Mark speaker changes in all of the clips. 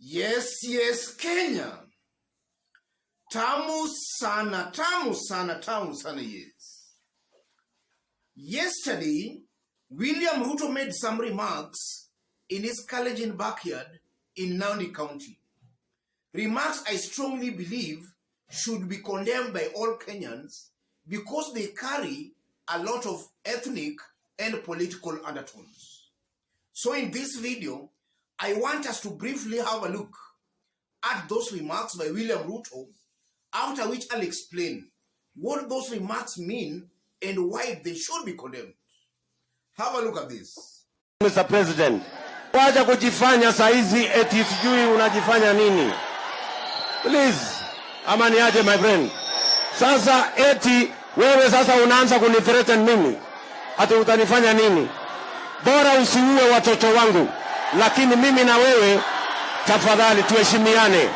Speaker 1: Yes, Kenya. Tamu sana, yes. Yesterday, William Ruto made some remarks in his Kalenjin backyard in Nandi County. Remarks I strongly believe should be condemned by all Kenyans because they carry a lot of ethnic and political undertones. So in this video, I want us to briefly have a look at those remarks by William Ruto, after which I'll explain what those remarks mean and why they should be condemned. Have a look at this.
Speaker 2: Mr. President, wacha kujifanya saizi eti sijui unajifanya nini. Please, amani aje my friend. Sasa eti wewe sasa unaanza kunithreaten mimi. Ati utanifanya nini? Bora usiue watoto wangu, lakini mimi na wewe tafadhali tuheshimiane.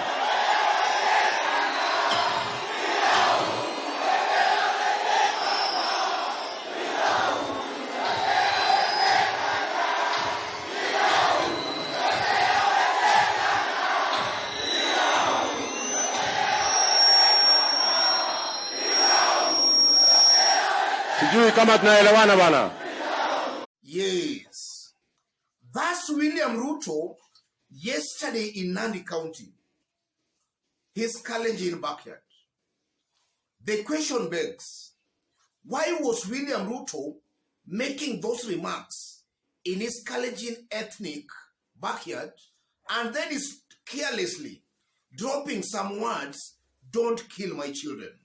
Speaker 2: Sijui kama tunaelewana bana.
Speaker 1: Yes. That's William Ruto yesterday in Nandi County, his Kalenjin backyard. The question begs, why was William Ruto making those remarks in his Kalenjin ethnic backyard and then is carelessly dropping some words, "Don't kill my children"?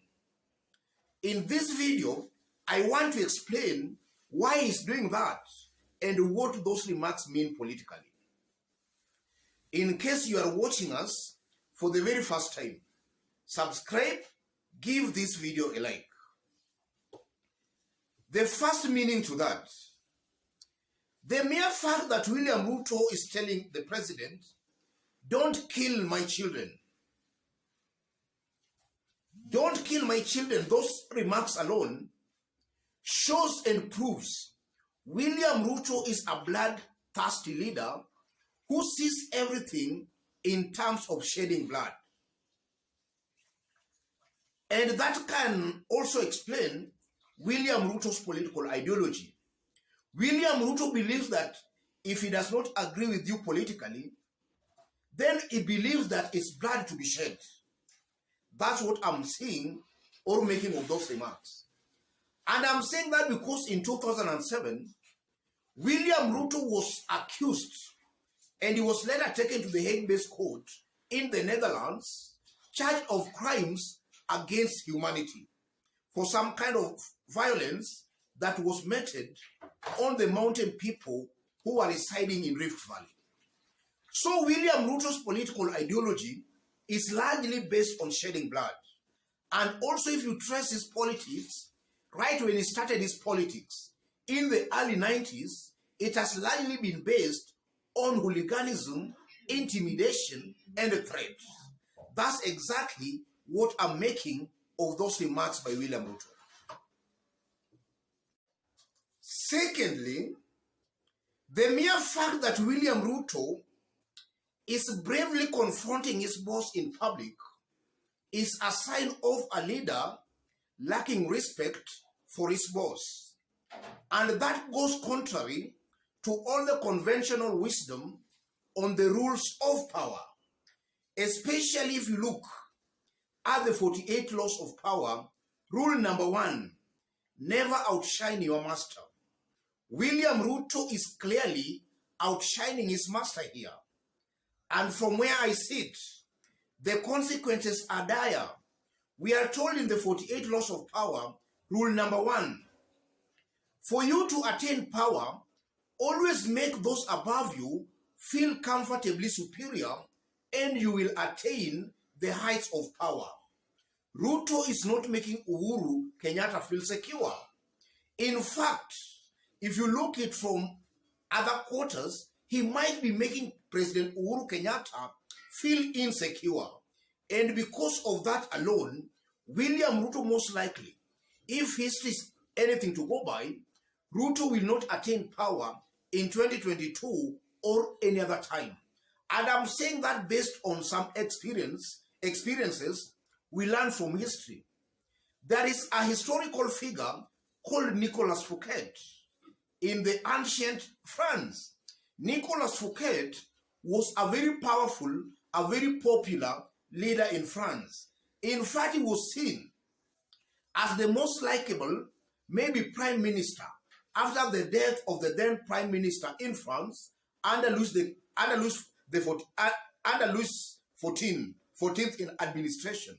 Speaker 1: In this video, I want to explain why he's doing that and what those remarks mean politically. In case you are watching us for the very first time, subscribe, give this video a like. The first meaning to that, the mere fact that William Ruto is telling the president, "Don't kill my children. Don't kill my children," those remarks alone shows and proves William Ruto is a bloodthirsty leader who sees everything in terms of shedding blood. And that can also explain William Ruto's political ideology. William Ruto believes that if he does not agree with you politically, then he believes that it's blood to be shed. That's what I'm seeing or making of those remarks. And I'm saying that because in 2007, William Ruto was accused and he was later taken to the Hague-based court in the Netherlands, charged of crimes against humanity for some kind of violence that was meted on the mountain people who were residing in Rift Valley. So William Ruto's political ideology is largely based on shedding blood. And also if you trace his politics, right when he started his politics in the early 90s, it has largely been based on hooliganism, intimidation, and threat. That's exactly what I'm making of those remarks by William Ruto. Secondly, the mere fact that William Ruto is bravely confronting his boss in public is a sign of a leader lacking respect for his boss. And that goes contrary to all the conventional wisdom on the rules of power, especially if you look at the 48 laws of power. Rule number 1, never outshine your master. William Ruto is clearly outshining his master here. And from where I sit, the consequences are dire. We are told in the 48 laws of power, rule number 1, for you to attain power, always make those above you feel comfortably superior and you will attain the heights of power. Ruto is not making Uhuru Kenyatta feel secure. In fact, if you look at it from other quarters, he might be making President Uhuru Kenyatta feel insecure. And because of that alone, William Ruto most likely, if history is anything to go by, Ruto will not attain power in 2022 or any other time. And I'm saying that based on some experiences we learn from history. There is a historical figure called Nicolas Fouquet in the ancient France. Nicolas Fouquet was a very powerful, a very popular leader in France. In fact, he was seen as the most likable, maybe prime minister, after the death of the then prime minister in France, under Louis XIV in administration.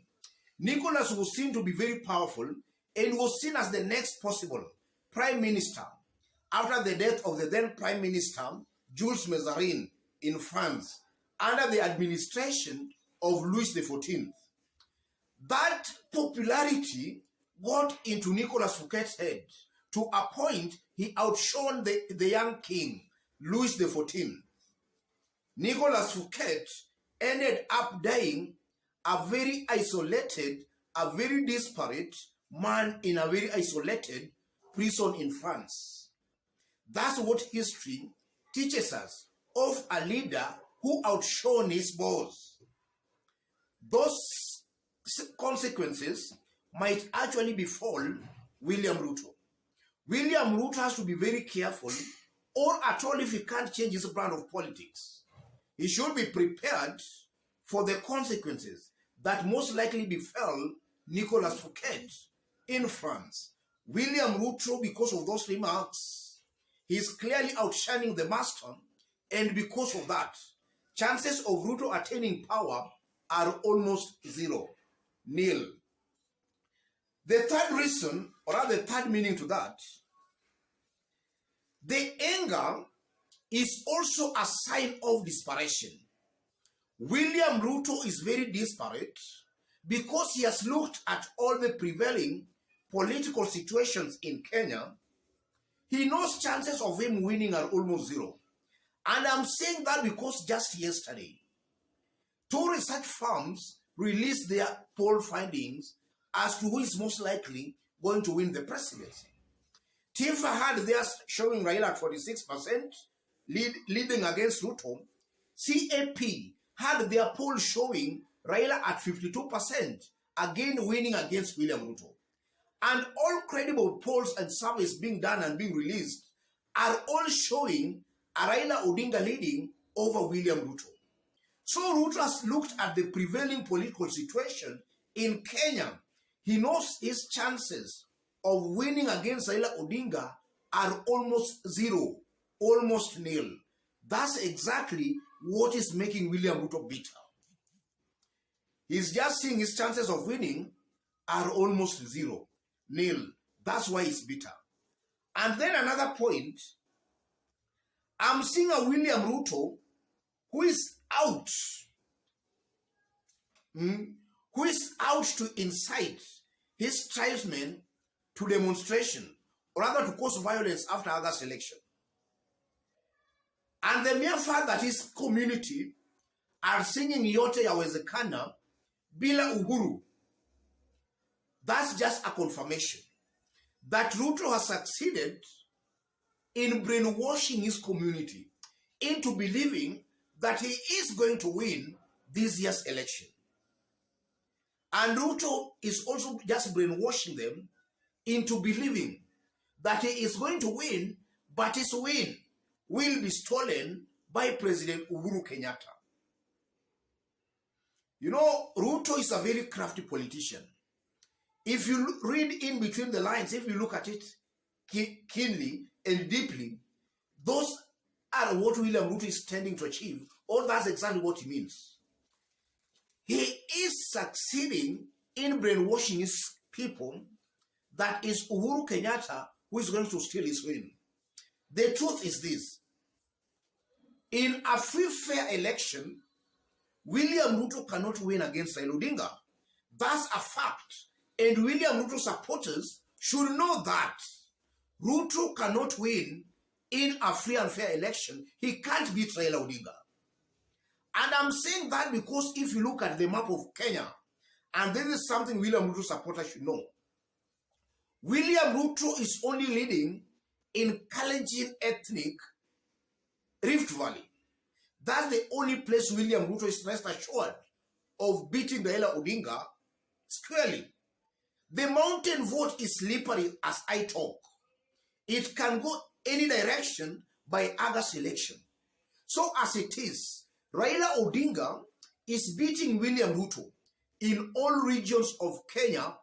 Speaker 1: Nicolas was seen to be very powerful and was seen as the next possible prime minister after the death of the then prime minister Jules Mazarin in France under the administration of Louis XIV. That popularity got into Nicolas Fouquet's head to a point he outshone the young king, Louis XIV. Nicolas Fouquet ended up dying a very isolated, a very disparate man in a very isolated prison in France. That's what history teaches us of a leader who outshone his boss. Those consequences might actually befall William Ruto. William Ruto has to be very careful, or at all if he can't change his brand of politics, he should be prepared for the consequences that most likely befell Nicolas Fouquet in France. William Ruto, because of those remarks, he's clearly outshining the master, and because of that, chances of Ruto attaining power are almost zero, nil. The third reason, or rather the third meaning to that, the anger is also a sign of desperation. William Ruto is very desperate because he has looked at all the prevailing political situations in Kenya. He knows chances of him winning are almost zero. And I'm saying that because just yesterday, two research firms released their poll findings as to who is most likely going to win the presidency. Tifa had theirs showing Raila at 46%, leading against Ruto. CAP had their poll showing Raila at 52%, again winning against William Ruto. And all credible polls and surveys being done and being released are all showing Raila Odinga leading over William Ruto. So Ruto has looked at the prevailing political situation in Kenya. He knows his chances of winning against Raila Odinga are almost zero, almost nil. That's exactly what is making William Ruto bitter. He's just seeing his chances of winning are almost zero, nil. That's why he's bitter. And then another point, I'm seeing a William Ruto who is out, to incite his tribesmen to demonstration, or rather to cause violence after August election. And the mere fact that his community are singing Yote Yawezekana bila Uhuru, that's just a confirmation that Ruto has succeeded in brainwashing his community into believing that he is going to win this year's election. And Ruto is also just brainwashing them into believing that he is going to win, but his win will be stolen by President Uhuru Kenyatta. You know, Ruto is a very crafty politician. If you read in between the lines, if you look at it keenly and deeply, those are what William Ruto is tending to achieve, or that's exactly what he means. He is succeeding in brainwashing his people that is Uhuru Kenyatta who is going to steal his win. The truth is this. In a free, fair election, William Ruto cannot win against Raila Odinga. That's a fact. And William Ruto supporters should know that Ruto cannot win in a free and fair election. He can't beat Raila Odinga. And I'm saying that because if you look at the map of Kenya, and this is something William Ruto supporters should know, William Ruto is only leading in Kalenjin ethnic Rift Valley. That's the only place William Ruto is rest assured of beating Raila Odinga squarely. The mountain vote is slippery as I talk. It can go any direction by August election. So as it is, Raila Odinga is beating William Ruto in all regions of Kenya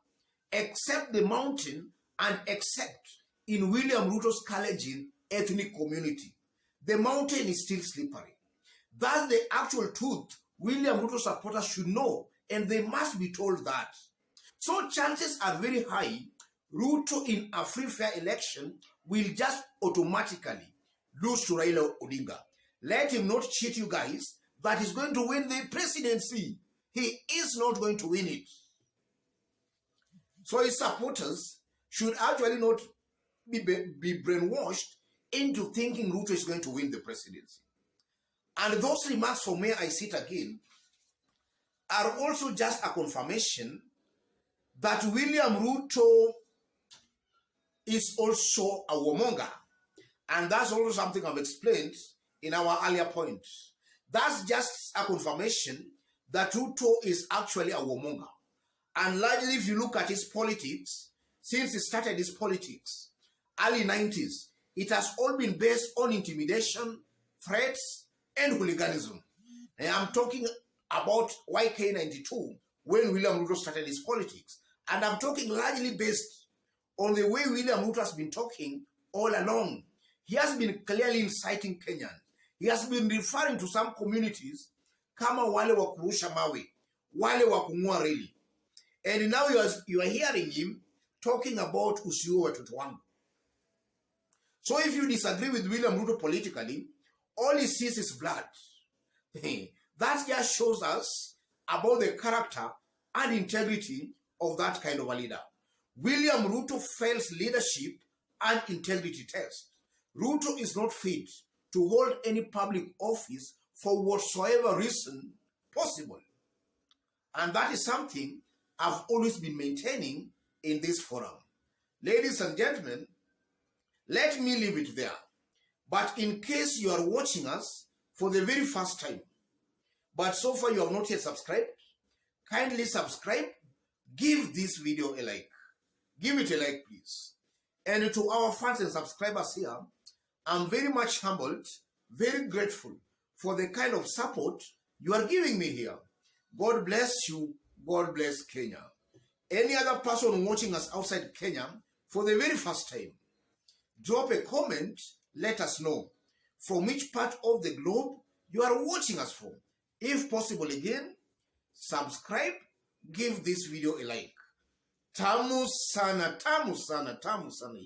Speaker 1: except the mountain and except in William Ruto's Kalenjin ethnic community. The mountain is still slippery. That's the actual truth William Ruto supporters should know, and they must be told that. So chances are very high Ruto in a free fair election will just automatically lose to Raila Odinga. Let him not cheat you guys that he's going to win the presidency. He is not going to win it. So his supporters should actually not be brainwashed into thinking Ruto is going to win the presidency. And those remarks from where I sit again are also just a confirmation that William Ruto is also a warmonger. And that's also something I've explained in our earlier point. That's just a confirmation that Ruto is actually a warmonger. And largely, if you look at his politics, since he started his politics, early 90s, it has all been based on intimidation, threats, and hooliganism. And I'm talking about YK92, when William Ruto started his politics. And I'm talking largely based on the way William Ruto has been talking all along. He has been clearly inciting Kenyans. He has been referring to some communities kama wale wa kurusha mawe, wale wa kung'oa reli. And now you are hearing him talking about usiue watoto wangu. So if you disagree with William Ruto politically, all he sees is blood. That just shows us about the character and integrity of that kind of a leader. William Ruto fails leadership and integrity test. Ruto is not fit to hold any public office for whatsoever reason possible. And that is something I've always been maintaining in this forum. Ladies and gentlemen, let me leave it there. But in case you are watching us for the very first time, but so far you have not yet subscribed, kindly subscribe, give this video a like. Give it a like, please. And to our fans and subscribers here, I'm very much humbled, very grateful for the kind of support you are giving me here. God bless you. God bless Kenya. Any other person watching us outside Kenya for the very first time, drop a comment, let us know from which part of the globe you are watching us from. If possible again, subscribe, give this video a like. Tamu sana, tamu sana, tamu sana.